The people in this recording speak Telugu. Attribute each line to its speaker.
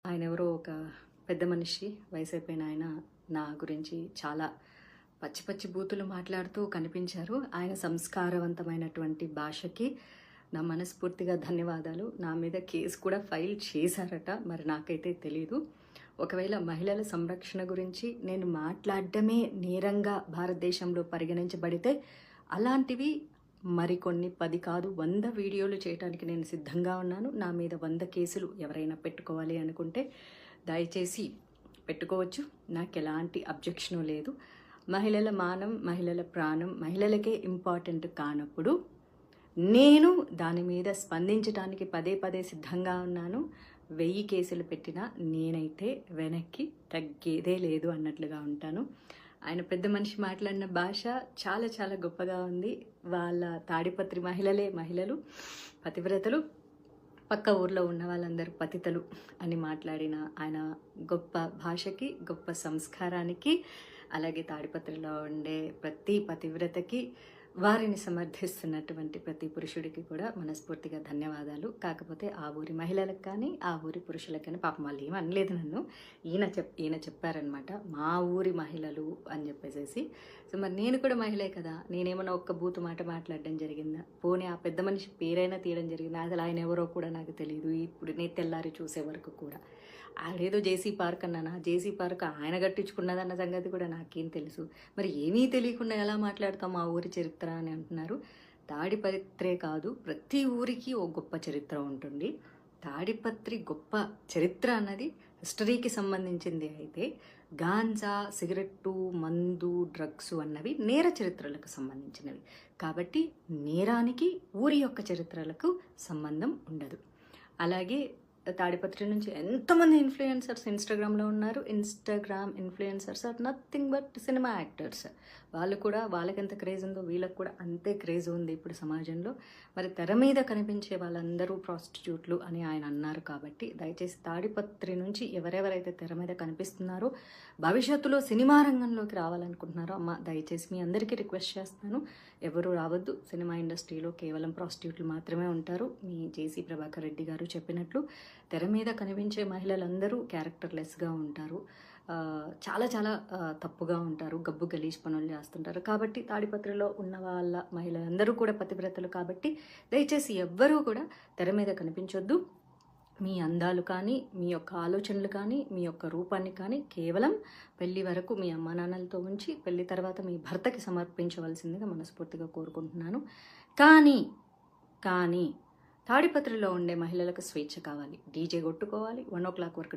Speaker 1: ఆయన ఎవరో ఒక పెద్ద మనిషి, వయసైపోయిన ఆయన నా గురించి చాలా పచ్చి పచ్చి బూతులు మాట్లాడుతూ కనిపించారు. ఆయన సంస్కారవంతమైనటువంటి భాషకి నా మనస్ఫూర్తిగా ధన్యవాదాలు. నా మీద కేసు కూడా ఫైల్ చేశారట, మరి నాకైతే తెలీదు. ఒకవేళ మహిళల సంరక్షణ గురించి నేను మాట్లాడడమే నేరంగా భారతదేశంలో పరిగణించబడితే అలాంటివి మరికొన్ని 10 కాదు 100 వీడియోలు చేయడానికి నేను సిద్ధంగా ఉన్నాను. నా మీద 100 కేసులు ఎవరైనా పెట్టుకోవాలి అనుకుంటే దయచేసి పెట్టుకోవచ్చు. నాకు ఎలాంటి అబ్జెక్షను లేదు. మహిళల మానం, మహిళల ప్రాణం మహిళలకే ఇంపార్టెంట్ కానప్పుడు నేను దాని మీద స్పందించడానికి పదే పదే సిద్ధంగా ఉన్నాను. 1000 కేసులు పెట్టినా నేనైతే వెనక్కి తగ్గేదే లేదు అన్నట్లుగా ఉంటాను. ఆయన పెద్ద మనిషి మాట్లాడిన భాష చాలా చాలా గొప్పగా ఉంది. వాళ్ళ తాడిపత్రి మహిళలు పతివ్రతలు, పక్క ఊర్లో ఉన్న వాళ్ళందరూ పతితలు అని మాట్లాడిన ఆయన గొప్ప భాషకి, గొప్ప సంస్కారానికి, అలాగే తాడిపత్రిలో ఉండే ప్రతి పతివ్రతకి, వారిని సమర్థిస్తున్నటువంటి ప్రతి పురుషుడికి కూడా మనస్ఫూర్తిగా ధన్యవాదాలు. కాకపోతే ఆ ఊరి మహిళలకు కానీ, ఆ ఊరి పురుషులకు కానీ, పాపం వాళ్ళు ఏమీ అనలేదు నన్ను. ఈయన చెప్పారనమాట, మా ఊరి మహిళలు అని చెప్పేసి. సో మరి నేను కూడా మహిళే కదా, నేనేమన్నా ఒక్క బూతు మాట మాట్లాడడం జరిగిందా? పోనీ ఆ పెద్ద మనిషి పేరైనా తీయడం జరిగిందా? అసలు ఆయన ఎవరో కూడా నాకు తెలియదు. ఇప్పుడు నేను తెల్లారి చూసే వరకు కూడా ఆడేదో జేసీ పార్క్ అన్నానా, జేసీ పార్క్ ఆయన కట్టించుకున్నదన్న సంగతి కూడా నాకేం తెలుసు. మరి ఏమీ తెలియకుండా ఎలా మాట్లాడతాం మా ఊరి చరిత్ర అని అంటున్నారు. తాడిపత్రే కాదు, ప్రతి ఊరికి ఓ గొప్ప చరిత్ర ఉంటుంది. తాడిపత్రి గొప్ప చరిత్ర అన్నది హిస్టరీకి సంబంధించింది అయితే, గాంజా, సిగరెట్టు, మందు, డ్రగ్స్ అన్నవి నేర చరిత్రలకు సంబంధించినవి. కాబట్టి నేరానికి ఊరి యొక్క చరిత్రలకు సంబంధం ఉండదు. అలాగే తాడిపత్రి నుంచి ఎంతమంది ఇన్ఫ్లుయెన్సర్స్ ఇన్స్టాగ్రామ్లో ఉన్నారు. Instagram influencers are nothing but cinema actors. వాళ్ళు కూడా, వాళ్ళకి ఎంత క్రేజ్ ఉందో వీళ్ళకి కూడా అంతే క్రేజ్ ఉంది ఇప్పుడు సమాజంలో. మరి తెర మీద కనిపించే వాళ్ళందరూ ప్రాస్టిట్యూట్లు అని ఆయన అన్నారు. కాబట్టి దయచేసి తాడిపత్రి నుంచి ఎవరెవరైతే తెర మీద కనిపిస్తున్నారో, భవిష్యత్తులో సినిమా రంగంలోకి రావాలనుకుంటున్నారో, అమ్మ దయచేసి మీ అందరికీ రిక్వెస్ట్ చేస్తాను, ఎవరు రావద్దు. సినిమా ఇండస్ట్రీలో కేవలం ప్రాస్టిట్యూట్లు మాత్రమే ఉంటారు. మీ జేసీ ప్రభాకర్ రెడ్డి గారు చెప్పినట్లు తెర మీద కనిపించే మహిళలందరూ క్యారెక్టర్లెస్గా ఉంటారు, చాలా చాలా తప్పుగా ఉంటారు, గబ్బు గలీజ్ పనులు చేస్తుంటారు. కాబట్టి తాడిపత్రిలో ఉన్న వాళ్ళ మహిళలందరూ కూడా పతివ్రతలు. కాబట్టి దయచేసి ఎవ్వరూ కూడా తెర మీద కనిపించొద్దు. మీ అందాలు కానీ, మీ యొక్క ఆలోచనలు కానీ, మీ యొక్క రూపాన్ని కానీ కేవలం పెళ్లి వరకు మీ అమ్మా నాన్నలతో ఉంచి పెళ్లి తర్వాత మీ భర్తకి సమర్పించవలసిందిగా మనస్ఫూర్తిగా కోరుకుంటున్నాను. కానీ తాడిపత్రిలో ఉండే మహిళలకు స్వేచ్ఛ కావాలి. డీజే కొట్టుకోవాలి, 1 o'clock వరకు